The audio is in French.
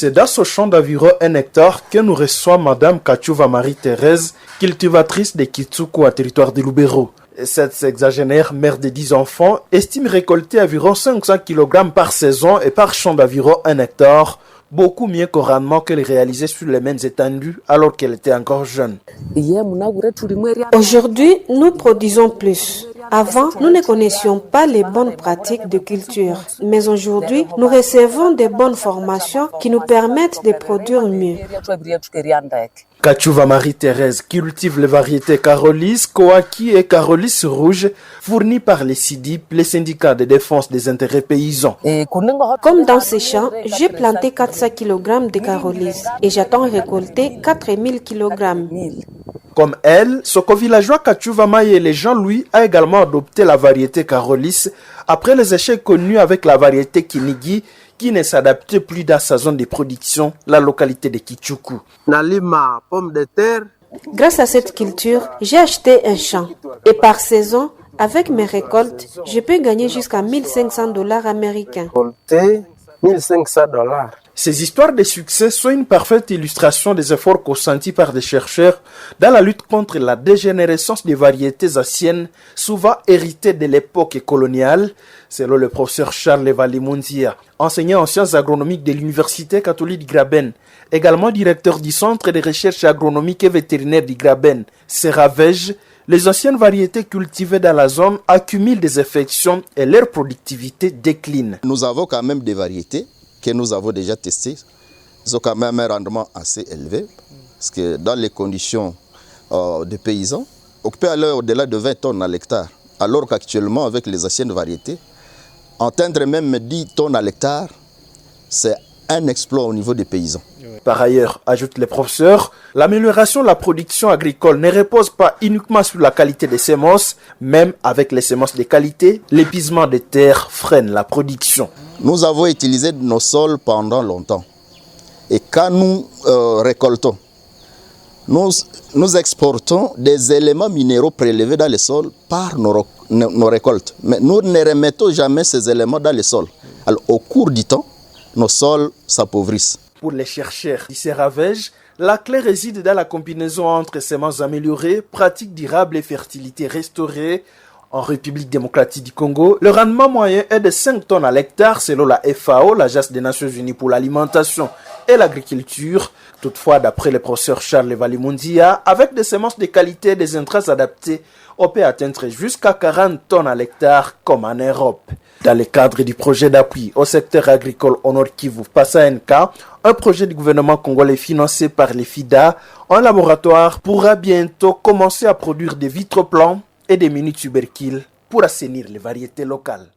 C'est dans ce champ d'environ 1 hectare que nous reçoit Madame Kachuva Marie-Thérèse, cultivatrice de Kitsuku à territoire de Lubero. Cette sexagénaire mère de 10 enfants estime récolter environ 500 kg par saison et par champ d'environ 1 hectare, beaucoup mieux qu'au rendement qu'elle réalisait sur les mêmes étendues alors qu'elle était encore jeune. Aujourd'hui, nous produisons plus. Avant, nous ne connaissions pas les bonnes pratiques de culture. Mais aujourd'hui, nous recevons de bonnes formations qui nous permettent de produire mieux. Kachuva Marie-Thérèse cultive les variétés Carolis, Kawaki et Carolis rouge fournies par les SIDIP, les syndicats de défense des intérêts paysans. Comme dans ces champs, j'ai planté 400 kg de Carolis et j'attends récolter 4000 kg. Comme elle, ce co-villageois Kachuva Maye et les Jean-Louis a également adopté la variété Carolis après les échecs connus avec la variété Kinigi qui ne s'adaptait plus dans sa zone de production, la localité de Kitsuku. Grâce à cette culture, j'ai acheté un champ et par saison, avec mes récoltes, je peux gagner jusqu'à $1 500 américains. Ces histoires de succès sont une parfaite illustration des efforts consentis par des chercheurs dans la lutte contre la dégénérescence des variétés anciennes, souvent héritées de l'époque coloniale, selon le professeur Charles Valimundia, enseignant en sciences agronomiques de l'Université catholique de Graben, également directeur du Centre de recherche agronomique et vétérinaire de Graben, Seravej. Les anciennes variétés cultivées dans la zone accumulent des infections et leur productivité décline. Nous avons quand même des variétés que nous avons déjà testées. Ils ont quand même un rendement assez élevé, parce que dans les conditions des paysans, on peut aller au-delà de 20 tonnes à l'hectare, alors qu'actuellement, avec les anciennes variétés, atteindre même 10 tonnes à l'hectare, c'est un exploit au niveau des paysans. Par ailleurs, ajoutent les professeurs, l'amélioration de la production agricole ne repose pas uniquement sur la qualité des semences, même avec les semences de qualité, l'épuisement des terres freine la production. Nous avons utilisé nos sols pendant longtemps. Et quand nous récoltons, nous exportons des éléments minéraux prélevés dans les sols par nos récoltes. Mais nous ne remettons jamais ces éléments dans les sols. Alors, au cours du temps, nos sols s'appauvrissent. Pour les chercheurs du Seravej, la clé réside dans la combinaison entre semences améliorées, pratiques durables et fertilité restaurée. En République démocratique du Congo, le rendement moyen est de 5 tonnes à l'hectare selon la FAO, l'Agence des Nations Unies pour l'alimentation et l'agriculture. Toutefois, d'après le professeur Charles Valimundia, avec des semences de qualité et des intrants adaptés, on peut atteindre jusqu'à 40 tonnes à l'hectare comme en Europe. Dans le cadre du projet d'appui au secteur agricole au Nord Kivu, PASA-NK, un projet du gouvernement congolais financé par les FIDA, un laboratoire pourra bientôt commencer à produire des vitres plans et des mini-tubercules pour assainir les variétés locales.